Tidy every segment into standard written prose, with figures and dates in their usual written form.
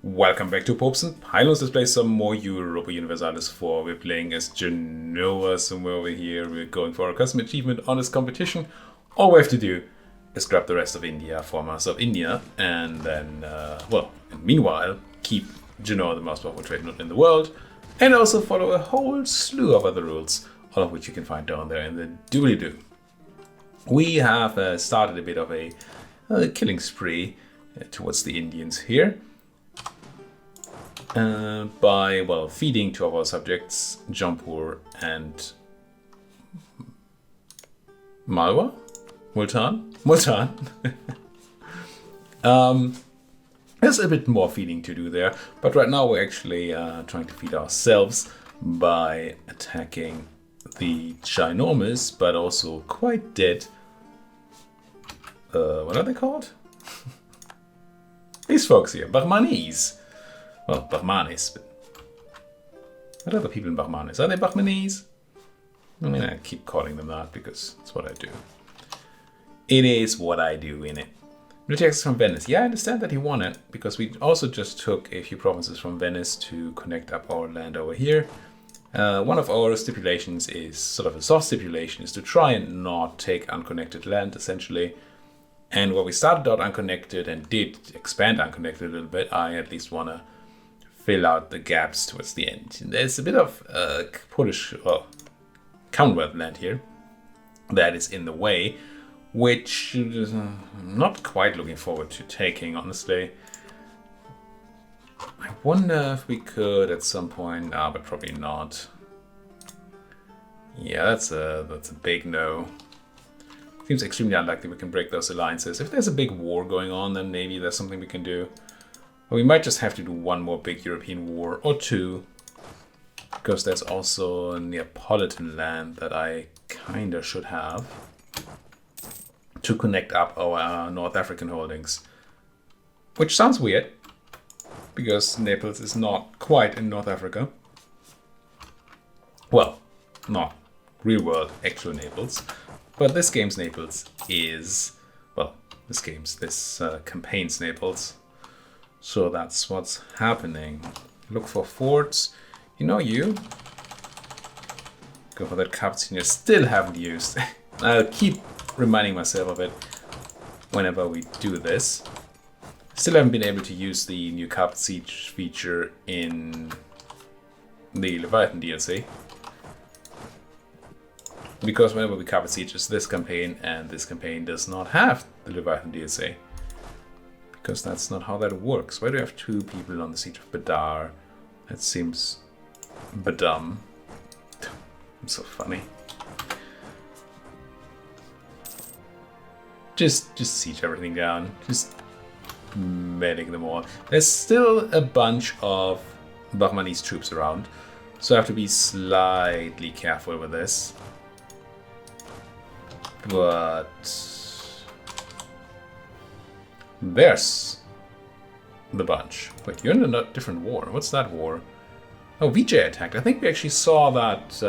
Welcome back to Popes and Pylons. Let's play some more Europa Universalis 4. We're playing as Genoa somewhere over here. We're going for a custom achievement on this competition. All we have to do is grab the rest of India for Master of India, and then, meanwhile, keep Genoa the most powerful trade node in the world, and also follow a whole slew of other rules, all of which you can find down there in the doobly-doo. We have started a bit of a killing spree towards the Indians here. By, feeding two of our subjects, Jampur and Malwa? Multan? There's a bit more feeding to do there, but right now we're actually trying to feed ourselves by attacking the ginormous, but also quite dead, what are they called? These folks here, Bahmanis. Well, Bahmanis, but what are the people in Bahmanis? Are they Bahmanis? I mean, I keep calling them that because it's what I do. It is what I do, innit? Military access from Venice. Yeah, I understand that he won it, because we also just took a few provinces from Venice to connect up our land over here. One of our stipulations is, sort of a soft stipulation, is to try and not take unconnected land, essentially. And where we started out unconnected and did expand unconnected a little bit, I at least want to fill out the gaps towards the end. There's a bit of Polish, Commonwealth land here that is in the way, which I'm not quite looking forward to taking, honestly. I wonder if we could at some point, but probably not. Yeah, that's a big no. Seems extremely unlikely we can break those alliances. If there's a big war going on, then maybe there's something we can do. But we might just have to do one more big European war, or two. Because there's also a Neapolitan land that I kinda should have to connect up our North African holdings. Which sounds weird, because Naples is not quite in North Africa. Well, not real world actual Naples. But this game's Naples is, this campaign's Naples. So that's what's happening. Look for forts. You know you. Go for that captain you still haven't used. I'll keep reminding myself of it whenever we do this. Still haven't been able to use the new Carpet Siege feature in the Leviathan DLC. Because whenever we Carpet Siege is this campaign, and this campaign does not have the Leviathan DLC. Because that's not how that works. Why do we have two people on the Siege of Badar? That seems badum. I'm so funny. Just siege everything down. Just medic them all. There's still a bunch of Bahmanese troops around, so I have to be slightly careful with this. But there's the bunch. Wait, you're in a different war. What's that war? Oh, VJ attacked. I think we actually saw that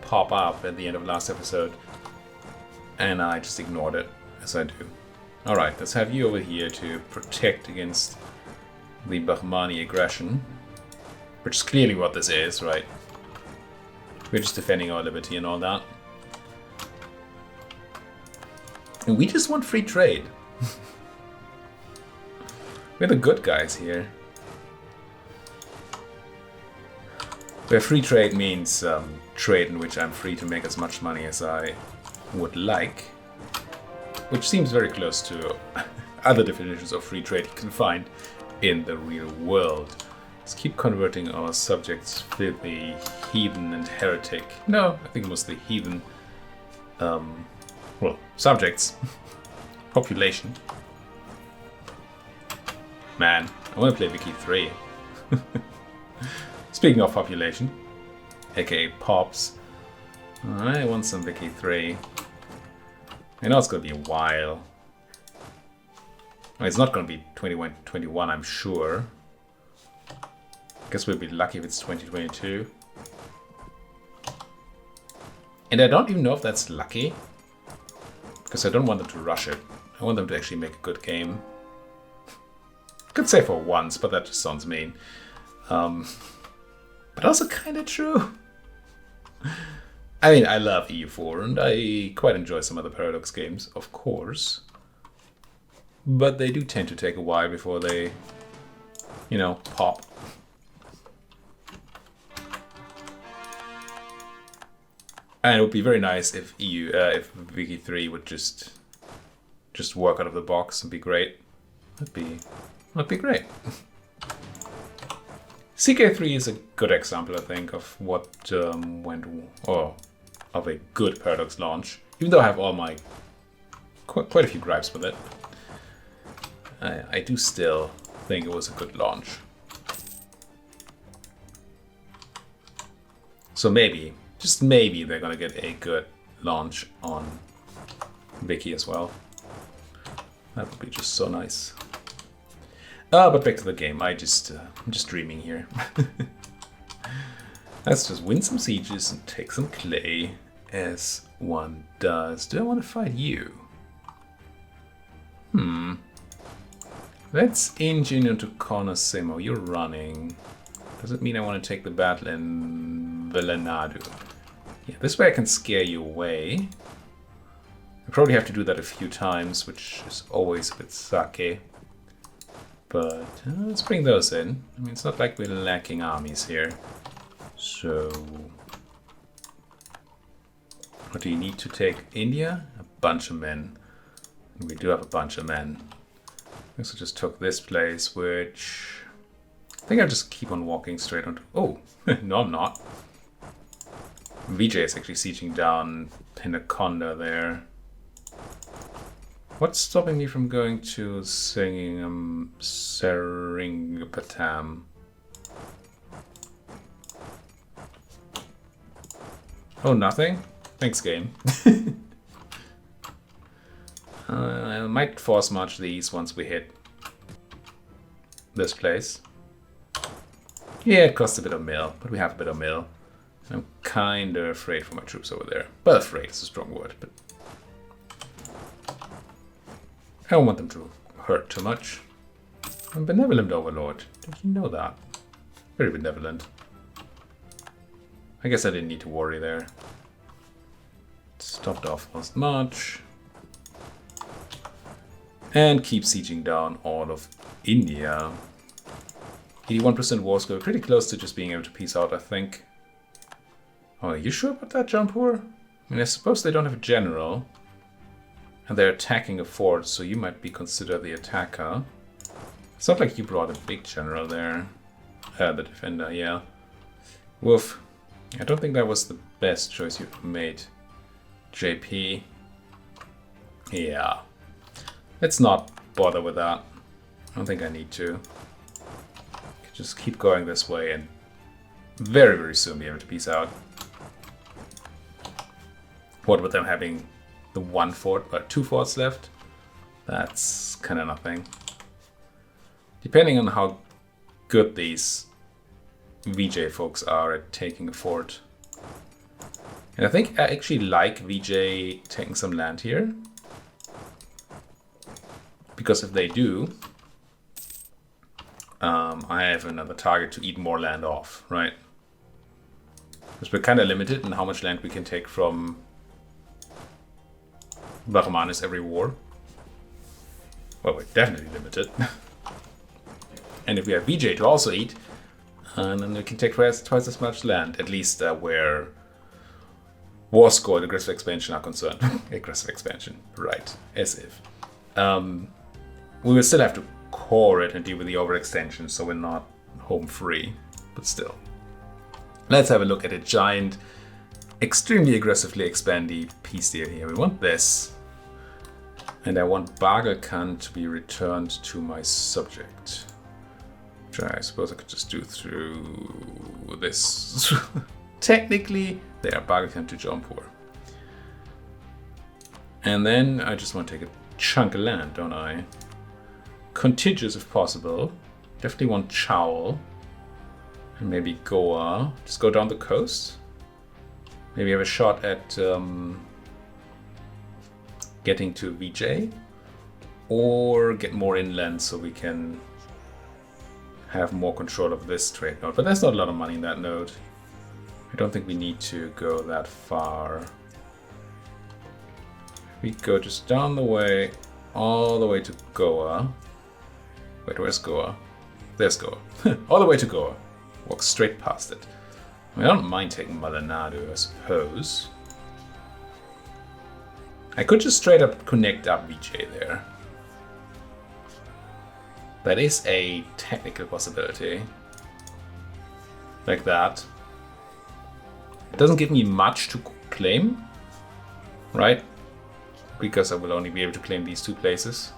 pop up at the end of last episode. And I just ignored it, as I do. Alright, let's have you over here to protect against the Bahmani aggression. Which is clearly what this is, right? We're just defending our liberty and all that. And we just want free trade. We're the good guys here. Where free trade means trade in which I'm free to make as much money as I would like. Which seems very close to other definitions of free trade you can find in the real world. Let's keep converting our subjects filthy, heathen and heretic. No, I think it was the heathen subjects. Population. Man, I want to play Wiki 3. Speaking of population, aka Pops, I want some Wiki 3. I know it's going to be a while. Well, it's not going to be 2021, I'm sure. Guess we'll be lucky if it's 2022. And I don't even know if that's lucky, because I don't want them to rush it. I want them to actually make a good game. Could say for once, but that just sounds mean. But also kind of true. I mean, I love EU4 and I quite enjoy some of the Paradox games, of course. But they do tend to take a while before they, you know, pop. And it would be very nice if if Wiki 3 would just work out of the box and be great. That'd be great. CK3 is a good example, I think, of what of a good Paradox launch. Even though I have all my quite a few gripes with it, I do still think it was a good launch. So maybe, just maybe, they're gonna get a good launch on Wiki as well. That would be just so nice. But back to the game. I'm just dreaming here. Let's just win some sieges and take some clay, as one does. Do I want to fight you? Let's engine into Conosimo. You're running. Does it mean I want to take the battle in Velenadu? Yeah, this way I can scare you away. I probably have to do that a few times, which is always a bit sake. But let's bring those in. I mean, it's not like we're lacking armies here. So, what do you need to take? India? A bunch of men. And we do have a bunch of men. I guess I just took this place, which I think I'll just keep on walking straight on. Oh, no, I'm not. VJ is actually sieging down Pinaconda there. What's stopping me from going to singing Seringapatam? Oh, nothing? Thanks, game. I might force march these once we hit this place. Yeah, it costs a bit of mill, but we have a bit of mill. I'm kind of afraid for my troops over there. Well, afraid is a strong word, but I don't want them to hurt too much. I'm benevolent overlord. Did you know that? Very benevolent. I guess I didn't need to worry there. Stopped off last March. And keep sieging down all of India. 81% war score. Pretty close to just being able to peace out, I think. Oh, are you sure about that, Jampur? I mean, I suppose they don't have a general. And they're attacking a fort, so you might be considered the attacker. It's not like you brought a big general there. The defender, yeah. Woof. I don't think that was the best choice you've made, JP. Yeah. Let's not bother with that. I don't think I need to. Just keep going this way and very, very soon be able to peace out. What with them having the one fort, but 2 forts left? That's kind of nothing. Depending on how good these VJ folks are at taking a fort. And I think I actually like VJ taking some land here. Because if they do, I have another target to eat more land off, right? Because we're kind of limited in how much land we can take from Brahmanis every war. Well, we're definitely limited. And if we have VJ to also eat, then we can take twice as much land, at least where war score and aggressive expansion are concerned. Aggressive expansion, right, as if. We will still have to core it and deal with the overextension, so we're not home free, but still. Let's have a look at a giant, extremely aggressively expandy peace deal here. We want this. And I want Bagel Khan to be returned to my subject. Which I suppose I could just do through this. Technically, there, Bagel Khan to Jampur. And then I just want to take a chunk of land, don't I? Contiguous if possible. Definitely want Chowl. And maybe Goa. Just go down the coast. Maybe have a shot at getting to VJ. Or get more inland so we can have more control of this trade node. But there's not a lot of money in that node. I don't think we need to go that far. We go just down the way, all the way to Goa. Wait, where's Goa? There's Goa. All the way to Goa. Walk straight past it. I don't mind taking Maldonado, I suppose. I could just straight up connect up VJ there. That is a technical possibility. Like that. It doesn't give me much to claim, right? Because I will only be able to claim these two places.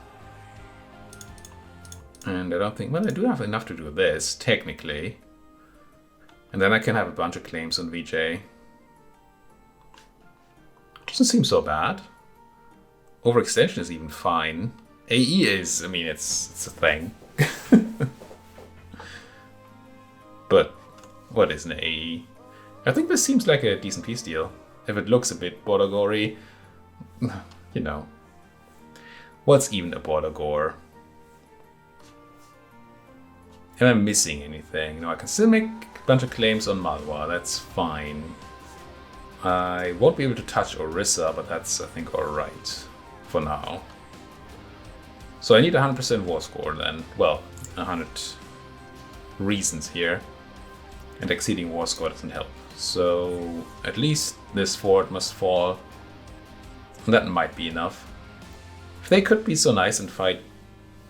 And I don't think, well, I do have enough to do this, technically. And then I can have a bunch of claims on VJ. Doesn't seem so bad. Overextension is even fine. AE is, I mean, it's a thing. But what is an AE? I think this seems like a decent peace deal. If it looks a bit border gory, you know. What's even a border gore? Am I missing anything? You know, I can still make a bunch of claims on Malwa, that's fine. I won't be able to touch Orissa, but that's, I think, alright for now. So I need 100% war score then. Well, 100 reasons here. And exceeding war score doesn't help. So at least this fort must fall. And that might be enough. If they could be so nice and fight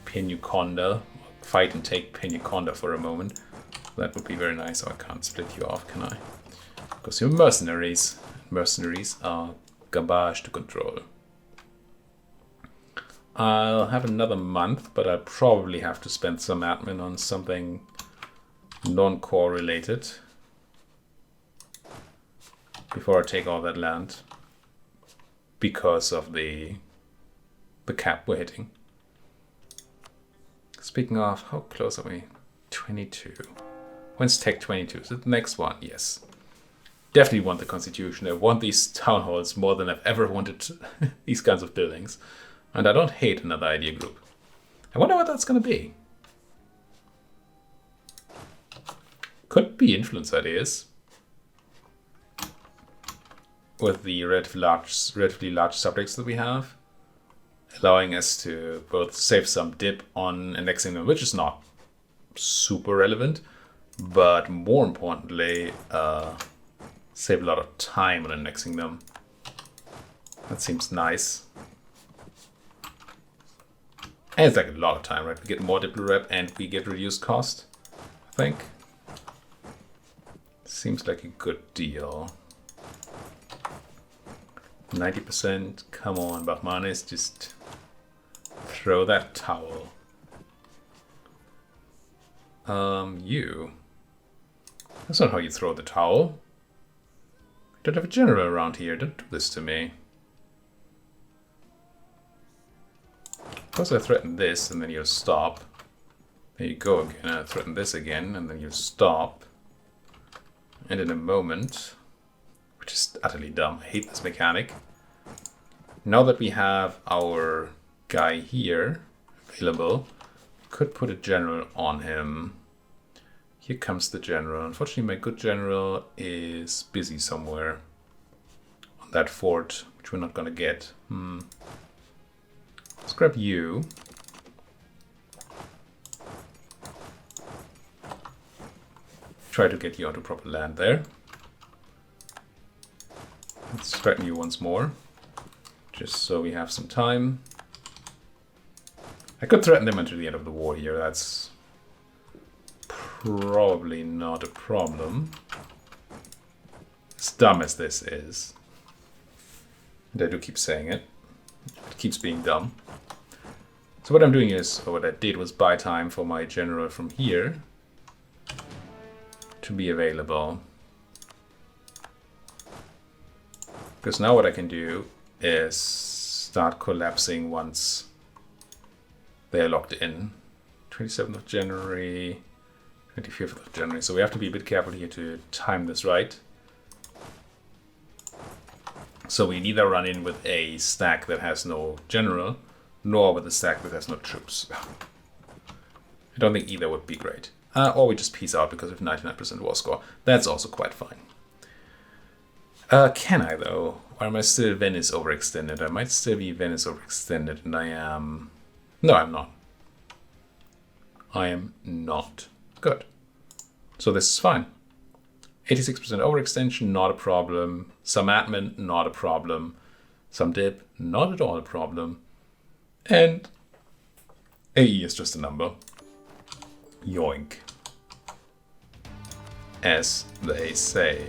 Penuconda, fight and take Penuconda for a moment, that would be very nice. Oh, I can't split you off, can I? Because you're mercenaries. Mercenaries are garbage to control. I'll have another month, but I'll probably have to spend some admin on something non-core related before I take all that land, because of the cap we're hitting. Speaking of, how close are we? 22. When's Tech 22? Is it the next one? Yes. Definitely want the Constitution. I want these town halls more than I've ever wanted these kinds of buildings. And I don't hate another idea group. I wonder what that's going to be. Could be influence ideas. With the relatively large subjects that we have. Allowing us to both save some dip on annexing them, which is not super relevant. But more importantly, save a lot of time on annexing them. That seems nice. And it's like a lot of time, right? We get more diplo rep and we get reduced cost, I think. Seems like a good deal. 90%, come on, Bahmanis, just throw that towel. You. That's not how you throw the towel. I don't have a general around here, don't do this to me. Suppose I threaten this and then you'll stop. There you go again. I threaten this again and then you'll stop. And in a moment, which is utterly dumb, I hate this mechanic. Now that we have our guy here available, we could put a general on him. Here comes the general. Unfortunately, my good general is busy somewhere on that fort, which we're not going to get. Let's grab you. Try to get you onto proper land there. Let's threaten you once more, just so we have some time. I could threaten them until the end of the war here. That's probably not a problem. As dumb as this is. And I do keep saying it. It keeps being dumb. So what I'm doing is, or what I did was buy time for my general from here to be available. Because now what I can do is start collapsing once they're locked in. 27th of January, 25th of January. So we have to be a bit careful here to time this right. So we neither run in with a stack that has no general, nor with a stack that has no troops. I don't think either would be great. Or we just peace out because of 99% war score. That's also quite fine. Can I though? Or am I still Venice overextended? I might still be Venice overextended, and I am... No, I'm not. I am not. Good. So this is fine. 86% overextension, not a problem. Some admin, not a problem. Some dip, not at all a problem. And AE is just a number. Yoink. As they say.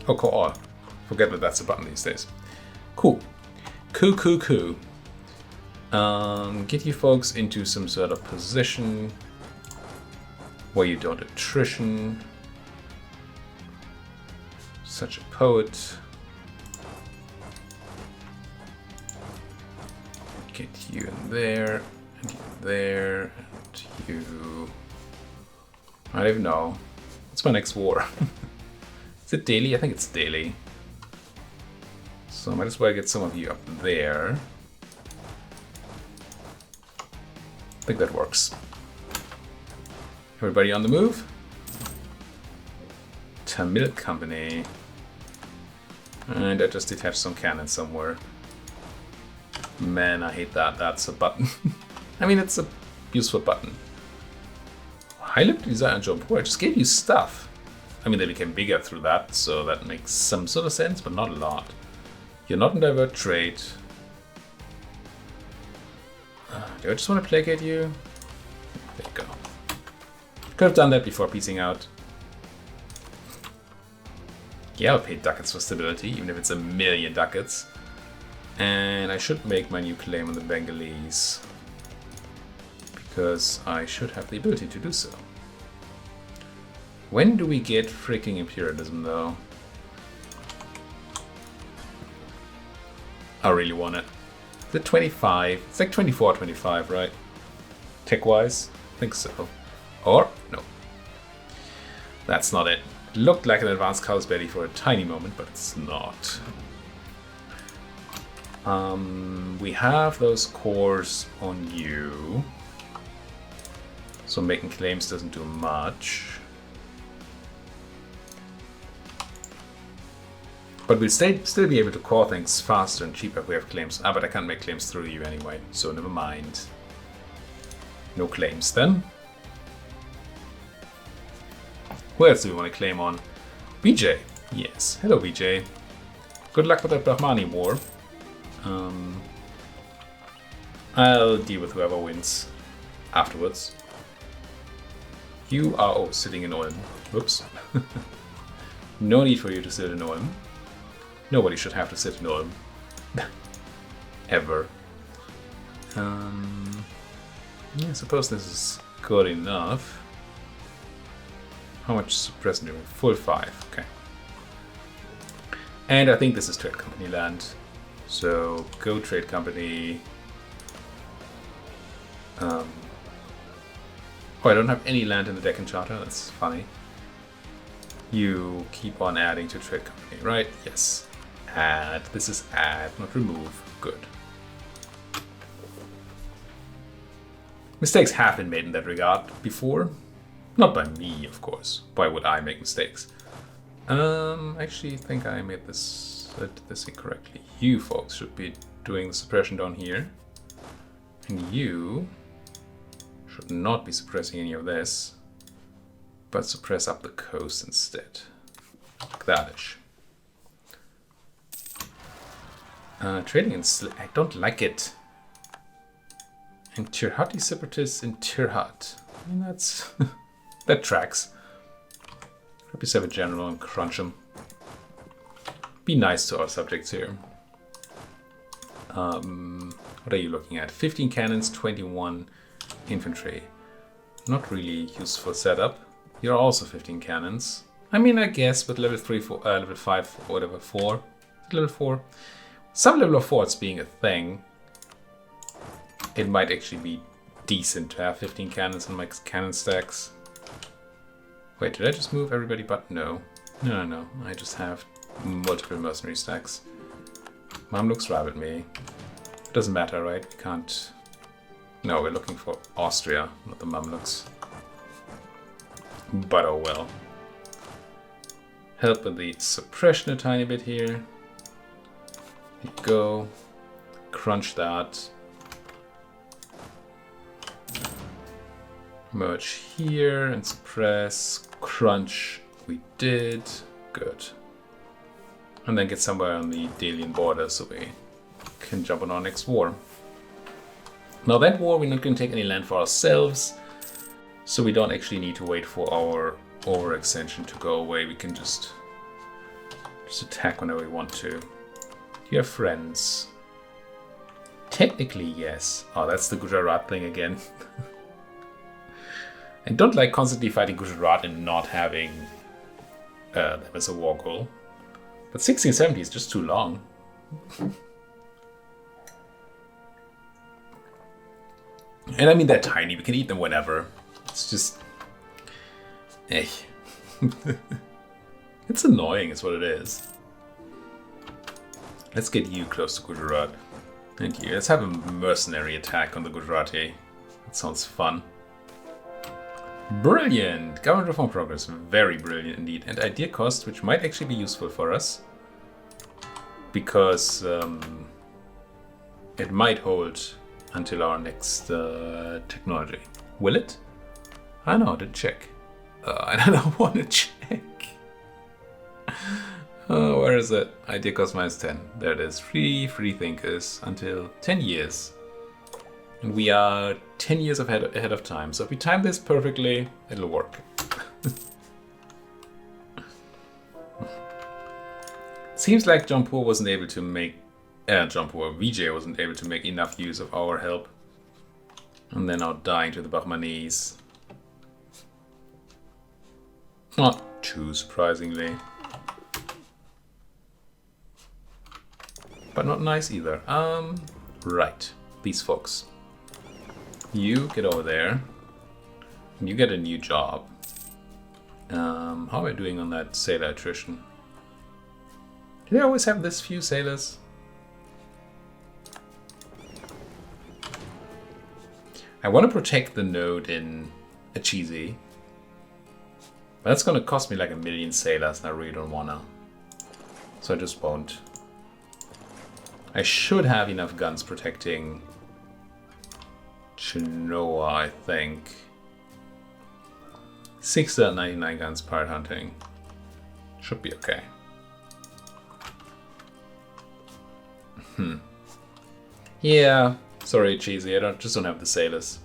Oh, cool. Forget that that's a button these days. Cool. Cool. Get you folks into some sort of position where you don't attrition. Such a poet. Get you in there, and you there, and you... I don't even know. What's my next war? Is it daily? I think it's daily. So I might as well get some of you up there. I think that works. Everybody on the move? Tamil Company. And I just detached some cannons somewhere. Man, I hate that. That's a button. I mean, it's a useful button. High-level design and jump. I just gave you stuff. I mean, they became bigger through that, so that makes some sort of sense, but not a lot. You're not in divert trade. Do I just want to placate you? There you go. Could have done that before piecing out. Yeah, I'll pay ducats for stability, even if it's 1,000,000 ducats. And I should make my new claim on the Bengalese, because I should have the ability to do so. When do we get freaking imperialism, though? I really want it. Is it 25? It's like 24, 25, right? Tech-wise? I think so. Or, no. That's not it. It looked like an advanced cow's belly for a tiny moment, but it's not. We have those cores on you. So making claims doesn't do much. But we'll still be able to core things faster and cheaper if we have claims. Ah, but I can't make claims through you anyway, so never mind. No claims then. Who else do we want to claim on? BJ. Yes. Hello, BJ. Good luck with that Brahmani war. I'll deal with whoever wins afterwards. You are sitting in Ulm. Whoops. No need for you to sit in Ulm. Nobody should have to sit in Ulm. Ever. Yeah, I suppose this is good enough. How much suppression do we have? Full 5, okay. And I think this is trade company land. So go trade company. Oh, I don't have any land in the Deccan Charter, that's funny. You keep on adding to trade company, right? Yes. Add. This is add, not remove. Good. Mistakes have been made in that regard before. Not by me, of course. Why would I make mistakes? Actually think I made this, I did this incorrectly. You folks should be doing the suppression down here. And you should not be suppressing any of this, but suppress up the coast instead. Like that-ish. Trading in I don't like it. And Tirhati separatists in Tirhat. I mean, that's... that tracks. Let's have a general and crunch them. Be nice to our subjects here. What are you looking at? 15 cannons, 21 infantry. Not really useful setup. You're also 15 cannons. I mean, I guess with level 3, 4, level 5, or whatever, 4. Level 4. Some level of forts being a thing, it might actually be decent to have 15 cannons in my cannon stacks. Wait, did I just move everybody but no? No. I just have multiple mercenary stacks. Mamluks rabbit me. It doesn't matter, right? We can't No, we're looking for Austria, not the Mamluks. But oh well. Help with the suppression a tiny bit here. There you go. Crunch that. Merge here and suppress. Crunch. We did. Good. And then get somewhere on the Delian border so we can jump on our next war. Now that war we're not going to take any land for ourselves, so we don't actually need to wait for our overextension to go away. We can just attack whenever we want to. Do you have friends? Technically, yes. Oh, that's the Gujarat thing again. I don't like constantly fighting Gujarat and not having them as a war goal. But 1670 is just too long. And I mean, they're tiny. We can eat them whenever. It's just... eh. It's annoying is what it is. Let's get you close to Gujarat. Thank you. Let's have a mercenary attack on the Gujarati. That sounds fun. Brilliant! Government reform progress. Very brilliant indeed. And idea cost, which might actually be useful for us. Because it might hold until our next technology. Will it? I know how to check. I don't want to check. Where is it? Idea cost minus 10. There it is. Free thinkers until 10 years. And we are 10 years ahead of time. So if we time this perfectly, it'll work. Seems like Jampur wasn't able to make... Vijay wasn't able to make enough use of our help. And they're now dying to the Bahmanis. Not too surprisingly. But not nice either. Right. These folks. You get over there. And you get a new job. How are we doing on that sailor attrition? Do they always have this few sailors? I want to protect the node in Achizi. But that's going to cost me like 1 million sailors and I really don't want to. So I just won't. I should have enough guns protecting Genoa, I think. 699 guns pirate hunting. Should be okay. Yeah, sorry, cheesy. I just don't have the sailors.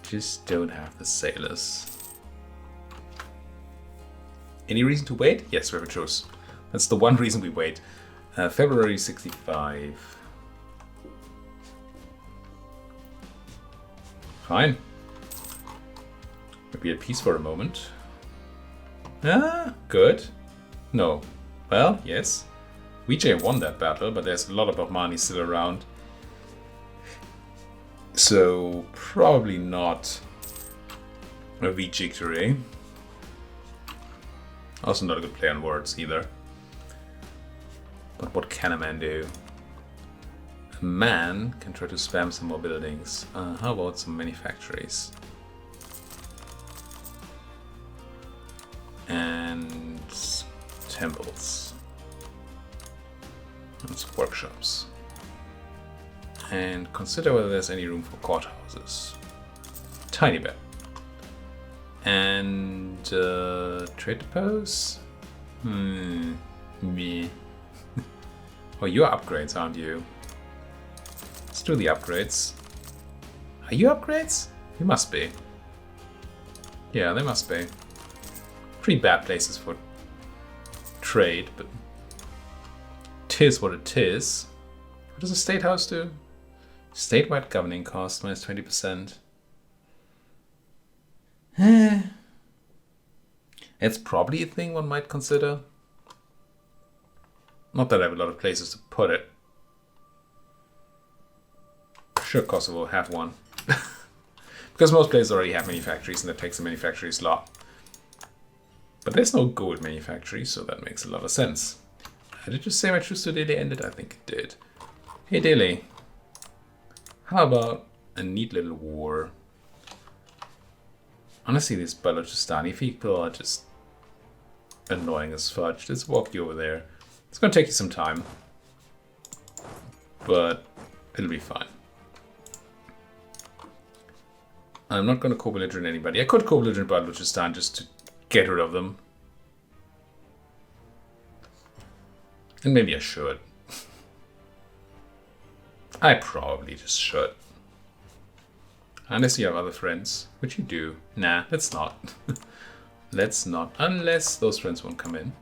Just don't have the sailors. Any reason to wait? Yes, we have a truce. That's the one reason we wait. February 65. Fine. We'll be at peace for a moment. Ah, good. No. Well, yes. Vijay won that battle, but there's a lot of Bahmani still around. So, probably not a victory. Also not a good play on words either. But what can a man do? A man can try to spam some more buildings. How about some manufactories? And temples. And some workshops. And consider whether there's any room for courthouses. Tiny bit. And trade depots? Me. Oh, you're upgrades, aren't you? Let's do the upgrades. Are you upgrades? You must be. Yeah, they must be. Pretty bad places for trade, but tis what it is. What does a state house do? Statewide governing cost minus 20%. It's probably a thing one might consider. Not that I have a lot of places to put it. Sure, Kosovo have one. Because most places already have manufactories and that takes a manufactory slot. But there's no gold manufactory, so that makes a lot of sense. Did you say my truce to Delhi ended? I think it did. Hey Delhi. How about a neat little war? Honestly, these Balochistan people are just annoying as fudge. Let's walk you over there. It's gonna take you some time, but it'll be fine. I'm not gonna co-belligerent anybody. I could co-belligerent Balochistan just to get rid of them. And maybe I should. I probably just should. Unless you have other friends, which you do. Nah, let's not. Let's not. Unless those friends won't come in.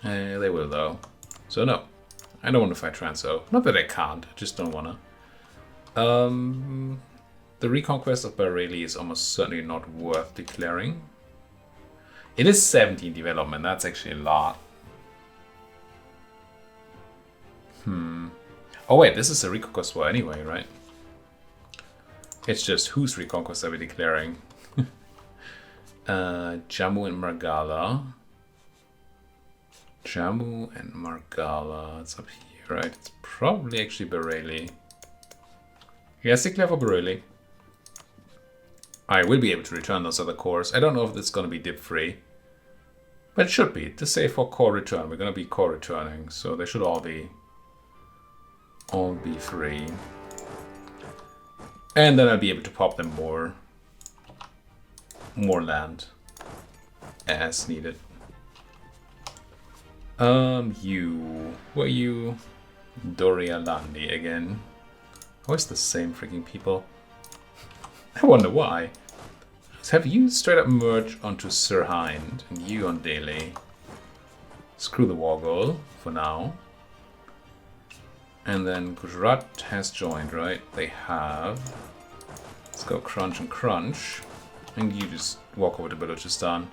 They will though. So no. I don't want to fight Transo. Not that I can't, I just don't wanna. The reconquest of Bareilly is almost certainly not worth declaring. It is 17 development, that's actually a lot. Oh wait, this is a reconquest war anyway, right? It's just whose reconquest are we declaring? Jammu and Margala. Jammu and Margala. It's up here, right? It's probably actually Bareilly. Yes, declare for Bareilly. I will be able to return those other cores. I don't know if it's going to be dip free. But it should be. To say for core return, we're going to be core returning. So they should all be free. And then I'll be able to pop them more land as needed. Were you Doria Landi again? Always the same freaking people. I wonder why. So have you straight up merged onto Sir Hind and you on Daily? Screw the war goal for now. And then Gujarat has joined, right? They have. Let's go crunch and crunch. And you just walk over to Balochistan.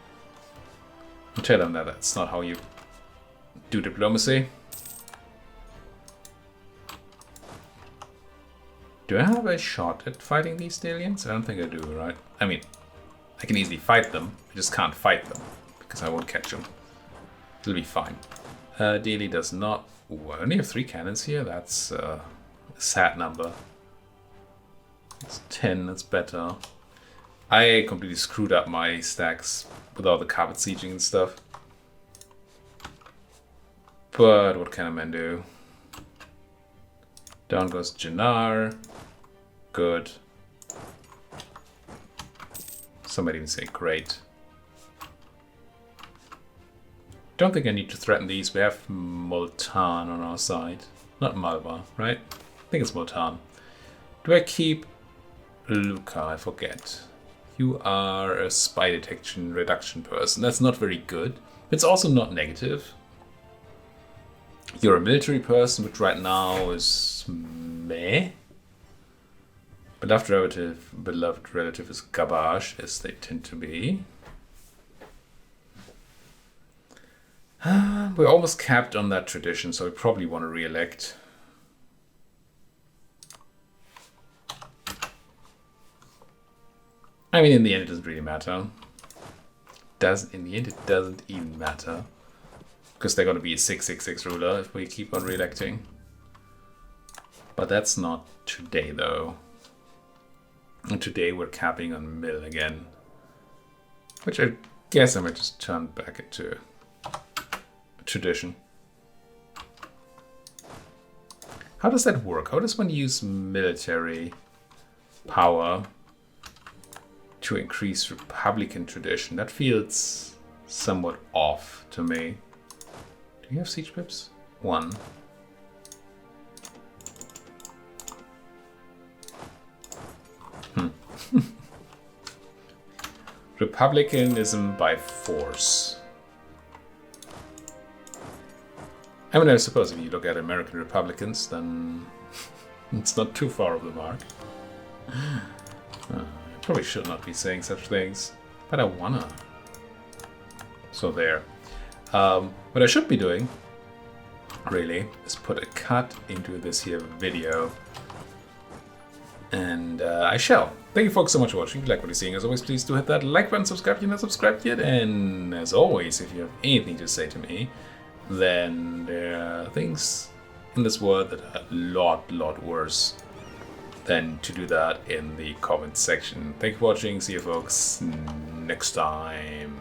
And tell them that that's not how you do diplomacy. Do I have a shot at fighting these stallions? I don't think I do, right? I mean, I can easily fight them. I just can't fight them because I won't catch them. It'll be fine. Daily does not. Ooh, I only have 3 cannons here. That's a sad number. It's 10. That's better. I completely screwed up my stacks with all the carpet sieging and stuff. But what can a man do? Down goes Jannar. Good. Some might even say great. Don't think I need to threaten these. We have Multan on our side. Not Malwa, right? I think it's Multan. Do I keep Luca? I forget. You are a spy detection reduction person. That's not very good. It's also not negative. You're a military person, which right now is meh. Beloved relative is garbage, as they tend to be. We're almost capped on that tradition, so we probably want to re-elect. I mean, in the end, it doesn't really matter. In the end, it doesn't even matter. Because they're going to be a 666 ruler if we keep on re-electing. But that's not today, though. And today we're capping on mill again. Which I guess I might just turn back into tradition. How does that work? How does one use military power to increase Republican tradition? That feels somewhat off to me. Do you have siege pips? 1. Republicanism by force. I mean, I suppose if you look at American Republicans, then it's not too far off the mark. I probably should not be saying such things, but I wanna. So there. What I should be doing, really, is put a cut into this here video. And I shall. Thank you folks so much for watching. If you like what you're seeing, as always, please do hit that like button, subscribe if you're not subscribed yet. And as always, if you have anything to say to me, then there are things in this world that are a lot worse then to do that in the comments section. Thank you for watching. See you folks next time.